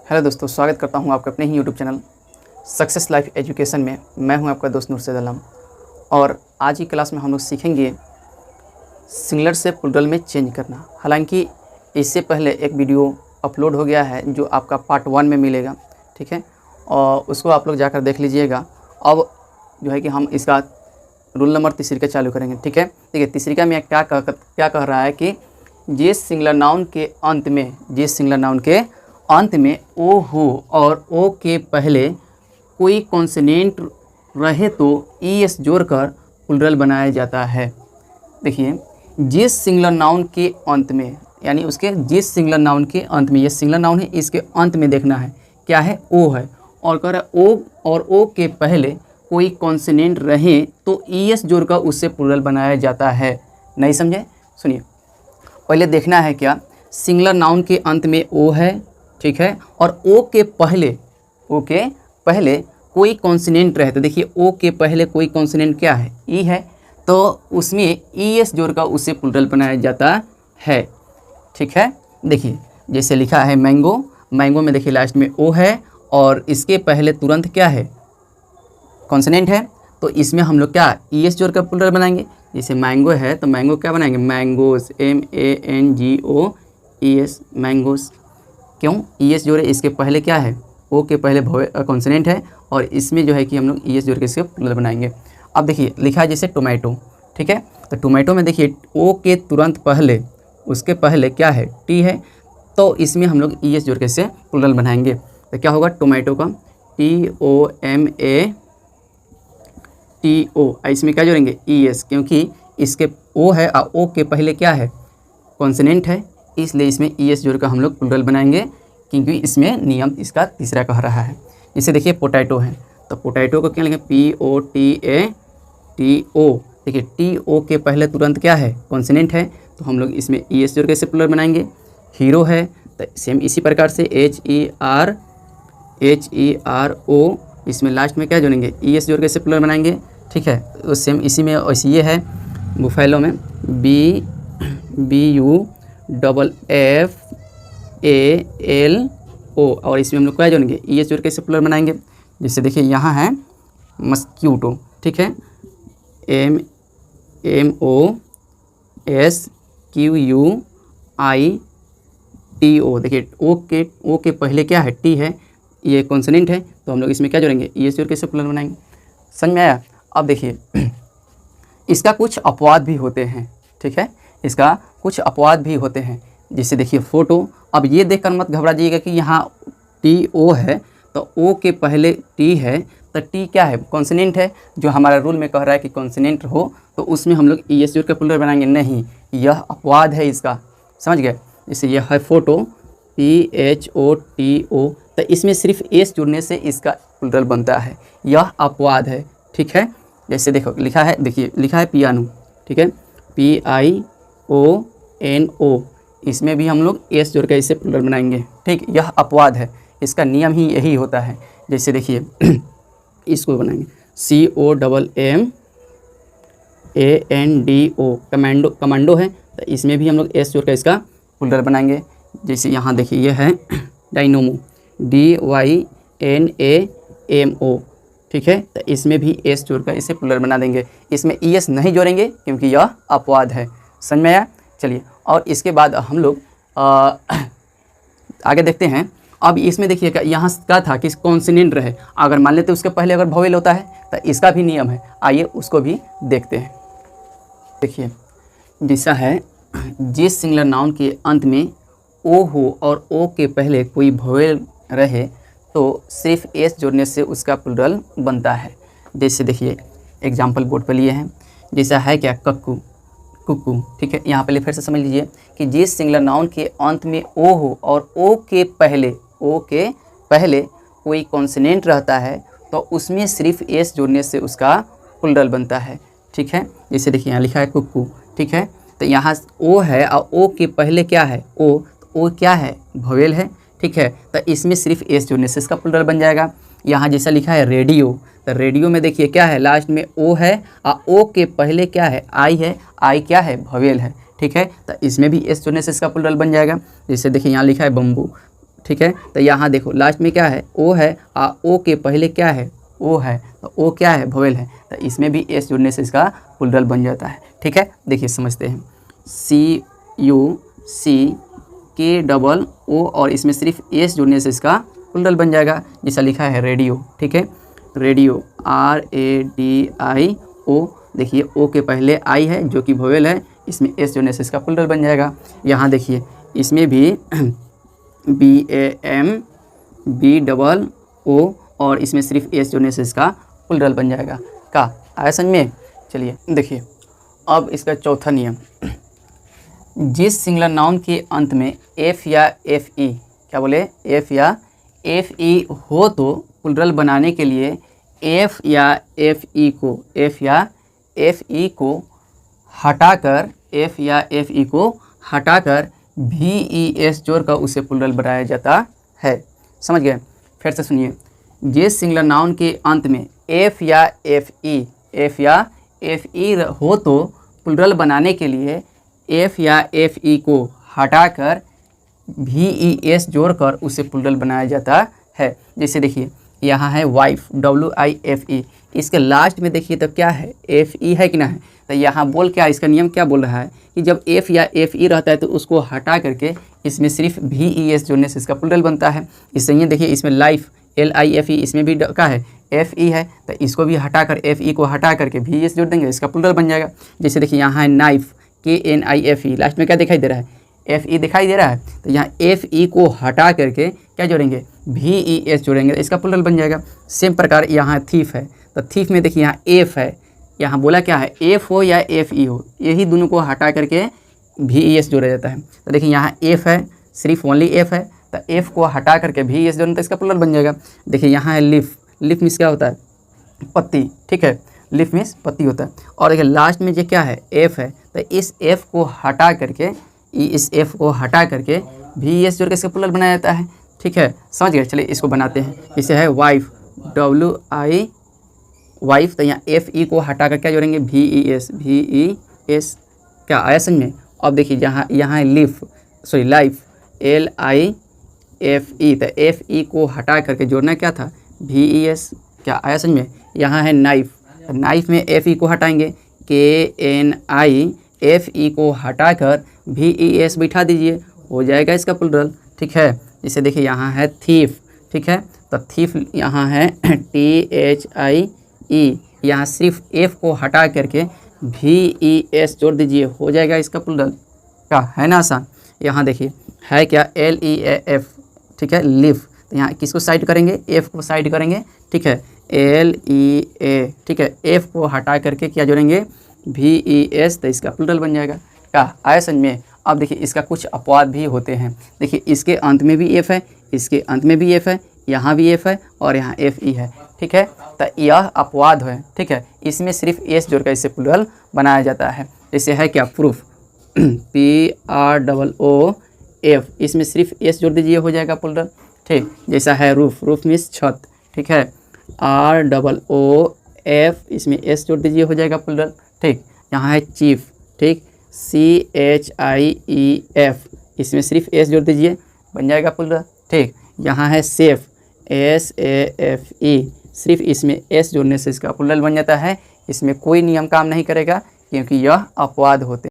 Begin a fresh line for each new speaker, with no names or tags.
Hello दोस्तों, स्वागत करता हूं आपके अपने ही YouTube channel success life education में। मैं हूं आपका दोस्त नुरशद आलम और आज की क्लास में हम लोग सीखेंगे सिंगुलर से प्लूरल में चेंज करना। हालांकि इससे पहले एक वीडियो अपलोड हो गया है जो आपका पार्ट 1 में मिलेगा, ठीक है, और उसको आप लोग जाकर देख लीजिएगा। अब जो है कि हम इसका रूल नंबर तीसरी चालू करेंगे, ठीक है। देखिए तीसरी में क्या कह रहा है कि जिस सिंगुलर नाउन के अंत में ओ हो और ओ के पहले कोई कॉन्सोनेंट रहे तो ईएस जोड़कर प्लूरल बनाया जाता है। देखिए जिस सिंगुलर नाउन के अंत में, यानी उसके जिस सिंगुलर नाउन के अंत में, ये सिंगुलर नाउन है, इसके अंत में देखना है क्या है, ओ है, और कह रहा है ओ और ओ के पहले कोई कॉन्सोनेंट रहे तो ईएस जोड़कर उससे प्लूरल बनाया जाता है। नहीं समझे? सुनिए, पहले देखना है क्या, सिंगुलर नाउन के अंत में ओ है, ठीक है, और ओ के पहले कोई कॉन्सोनेंट रहे तो देखिए ओ के पहले कोई कॉन्सोनेंट क्या है, ई है, तो उसमें ईएस जोड़कर उससे प्लूरल बनाया जाता है, ठीक है। देखिए जैसे लिखा है मैंगो, मैंगो में देखिए लास्ट में ओ है और इसके पहले तुरंत क्या है, कॉन्सोनेंट है, तो इसमें हम लोग क्या ईएस जोड़कर प्लूरल बनाएंगे। जैसे मैंगो है तो मैंगो क्या बनाएंगे, मैंगोस, MANGOES, मैंगोस। क्यों ईएस जोड़े, इसके पहले क्या है, ओ के पहले कॉन्सोनेंट है और इसमें जो है कि हम लोग ईएस जोड़ के इसके प्लूरल बनाएंगे। अब देखिए लिखा है जैसे टोमेटो, ठीक है, तो टोमेटो में देखिए ओ के तुरंत पहले, उसके पहले क्या है, टी है, तो इसमें हम लोग ईएस जोड़ के इससे प्लूरल बनाएंगे। तो क्या होगा, टोमेटो का TOMATO, इसमें क्या जोड़ेंगे, ईएस, क्योंकि इसके ओ है और ओ के पहले क्या है, कॉन्सोनेंट है, इसलिए इसमें ईएस जोड़कर हम लोग प्लूरल बनाएंगे, क्योंकि इसमें नियम इसका तीसरा कह रहा है। इसे देखिए पोटैटो है, तो पोटैटो को क्या लिखेंगे, POTATO। देखिए TO के पहले तुरंत क्या है, कॉन्सोनेंट है, तो हम लोग इसमें ईएस जोड़ के इसे प्लूरल बनाएंगे। हीरो है तो सेम इसी प्रकार से HERO, इसमें लास्ट में क्या जोड़ेंगे, ईएस जोड़ के इसे प्लूरल बनाएंगे, ठीक है। तो सेम इसी में वैसे ये है बुफेलो में BUFFALO, और इसमें हम लोग क्या जोड़ेंगे, ईएस जोड़ के इसे प्लूरल बनाएंगे। जैसे देखिए यहाँ है मस्क्यूटो, ठीक है, MOSQUITO। देखिए ओ के पहले क्या है, टी है, ये कॉन्सोनेंट है, तो हम लोग इसमें क्या जोड़ेंगे, ईएस जोड़ के इसे प्लूरल बनाएंगे। समझ में आया? अब देखिए इसका कुछ अपवाद भी होते हैं, ठीक है, इसका कुछ अपवाद भी होते हैं। जैसे देखिए फ़ोटो, अब ये देखकर मत घबरा जाइएगा कि यहाँ TO है तो ओ के पहले टी है, तो टी क्या है, कॉन्सोनेंट है, जो हमारा रूल में कह रहा है कि कॉन्सोनेंट हो तो उसमें हम लोग ईएस जोड़ के प्लूरल बनाएंगे। नहीं, यह अपवाद है इसका, समझ गए। जैसे यह है फ़ोटो, PHOTO, तो इसमें सिर्फ एस जुड़ने से इसका प्लूरल बनता है, यह अपवाद है, ठीक है। जैसे देखो लिखा है, देखिए लिखा है पियानो, ठीक है, PIONO, इसमें भी हम लोग एस जोड़ के इसे प्लूरल बनाएंगे, ठीक, यह अपवाद है, इसका नियम ही यही होता है। जैसे देखिए इसको बनाएंगे COMMANDO, कमांडो है, तो इसमें भी हम लोग एस जोड़ कर इसका प्लूरल बनाएंगे। जैसे यहाँ देखिए ये है डायनोमो, DYNAMO, ठीक है, तो इसमें भी एस जोड़कर इसे प्लूरल बना देंगे। इसमें ईएस नहीं जोड़ेंगे क्योंकि यह अपवाद है। समझ में आया? चलिए, और इसके बाद हम लोग आगे देखते हैं। अब इसमें देखिएगा यहाँ क्या था कि कॉन्सोनेंट रहे, अगर मान लेते उसके पहले अगर वोवेल होता है तो इसका भी नियम है, आइए उसको भी देखते हैं। देखिए जैसा है, जिस सिंगुलर नाउन के अंत में ओ हो और ओ के पहले कोई वोवेल रहे तो सिर्फ एस जोड़ने से उसका प्लूरल बनता है। जैसे देखिए एग्जाम्पल बोर्ड पर लिए हैं, जैसा है क्या, कक्कू, कुकू, ठीक है। यहाँ पहले फिर से समझ लीजिए कि जिस सिंगुलर नाउन के अंत में ओ हो और ओ के पहले कोई कॉन्सोनेंट रहता है तो उसमें सिर्फ एस जोड़ने से उसका प्लूरल बनता है, ठीक है। जैसे देखिए यहाँ लिखा है कुकू, ठीक है, तो यहाँ ओ है और ओ के पहले क्या है, ओ, तो ओ क्या है, वोवेल है, ठीक है, तो इसमें सिर्फ एस जोड़ने से इसका प्लूरल बन जाएगा। यहाँ जैसा लिखा है रेडियो, तो रेडियो में देखिए क्या है, लास्ट में ओ है और ओ के पहले क्या है, आई है, आई क्या है, वोवेल है, ठीक है, तो इसमें भी एस जोड़ने से इसका प्लूरल बन जाएगा। जैसे देखिए यहाँ लिखा है बम्बू, ठीक है। तो यहाँ देखो लास्ट में क्या है, ओ है, ओ के पहले क्या है, ओ है, तो ओ क्या है, वोवेल है, तो इसमें भी एस जुड़ने से इसका प्लूरल बन जाता है। ठीक है, देखिए समझते हैं। CUCKOO और इसमें सिर्फ एस जुड़ने से इसका प्लूरल बन जाएगा, जैसा लिखा है रेडियो। ठीक है, रेडियो RADIO, देखिए ओ के पहले आई है जो कि वोवेल है, इसमें एस जुड़ने से इसका प्लूरल बन जाएगा। यहाँ देखिए इसमें भी BAMBOO और इसमें सिर्फ एस जुड़ने से इसका प्लूरल बन जाएगा। का आया समझ में? चलिए देखिए अब इसका चौथा नियम, जिस सिंगुलर नाउन के अंत में एफ या एफ ई, क्या बोले, एफ या एफ ई हो तो प्लूरल बनाने के लिए एफ या एफ ई को हटाकर VES जोड़कर उसे प्लूरल बनाया जाता है। समझ गए? फिर से सुनिए, जिस सिंगुलर नाउन के अंत में एफ या एफ ई हो तो प्लूरल बनाने के लिए एफ या एफ ई को हटाकर VES जोड़कर उसे प्लूरल बनाया जाता है। जैसे देखिए यहाँ है वाइफ, WIFE, इसके लास्ट में देखिए तो क्या है, FE है कि ना है। तो यहाँ बोल क्या, इसका नियम क्या बोल रहा है कि जब F या FE रहता है तो उसको हटा करके इसमें सिर्फ VES जोड़ने से इसका प्लूरल बनता है। इससे ये देखिए इसमें लाइफ LIFE, इसमें भी क्या है, FE है, तो इसको भी हटाकर FE को हटा करके VES जोड़ देंगे, इसका प्लूरल बन जाएगा। जैसे देखिए यहाँ है नाइफ, KNIFE, लास्ट में क्या दिखाई दे रहा है, FE दिखाई दे रहा है, तो यहाँ FE को हटा करके क्या जोड़ेंगे, VES जोड़ेंगे, इसका प्लूरल बन जाएगा। सेम प्रकार यहाँ थीफ है, तो थीफ में देखिए यहाँ F है, यहाँ बोला क्या है, F हो या FE हो, यही दोनों को हटा करके VES जोड़ा जाता है। तो देखिए यहाँ F है, सिर्फ ओनली F है, तो F को हटा करके VES जोड़ना तो इसका प्लूरल बन जाएगा। देखिए यहाँ है लिफ, लिफ मीन्स क्या होता है, पत्ती। ठीक है, लिफ मीन्स पत्ती होता है। और देखिए लास्ट में जो क्या है, F है, तो इस F को हटा करके VES जोड़ के इसका प्लूरल बनाया जाता है। ठीक है, समझ गए? चलिए इसको बनाते हैं। इसे है वाइफ, WI वाइफ, तो यहाँ FE को हटा कर क्या जोड़ेंगे, VES। क्या आया समझ में? अब देखिए यहाँ है लाइफ, LIFE, तो FE को हटा करके जोड़ना क्या था, VES। क्या आया समझ में? यहाँ है नाइफ, तो नाइफ में FE को हटाएंगे, KNIFE को हटाकर VES बिठा दीजिए, हो जाएगा इसका प्लूरल। ठीक है, जैसे देखिए यहाँ है थीफ। ठीक है, तो थीफ यहाँ है THIE, यहाँ सिर्फ F को हटा करके VES जोड़ दीजिए, हो जाएगा इसका प्लूरल। क्या है ना आसान? यहाँ देखिए है क्या, LEAF। ठीक है, लिफ, तो यहाँ किसको साइड करेंगे, F को साइड करेंगे। ठीक है, LEA। ठीक है, F को हटा करके क्या जोड़ेंगे, VES, तो इसका प्लूरल बन जाएगा। क्या आया समझ में? अब देखिए इसका कुछ अपवाद भी होते हैं। देखिए इसके अंत में भी F है, इसके अंत में भी F है, यहाँ भी F है और यहाँ FE है। ठीक है, तो यह अपवाद है। ठीक है, इसमें सिर्फ S जोड़कर इससे प्लूरल बनाया जाता है। जैसे है क्या, प्रूफ, PROOF, इसमें सिर्फ S जोड़ दीजिए, हो जाएगा प्लूरल। ठीक, जैसा है रूफ, रूफ मीन्स छत। ठीक है, ROOF, इसमें S जोड़ दीजिए, हो जाएगा प्लूरल। ठीक, यहाँ है चीफ। ठीक, CHIEF, इसमें सिर्फ S जोड़ दीजिए, बन जाएगा प्लूरल। ठीक, यहाँ है सेफ, SAFE, सिर्फ इसमें S जोड़ने से इसका प्लूरल बन जाता है। इसमें कोई नियम काम नहीं करेगा क्योंकि यह अपवाद होते हैं।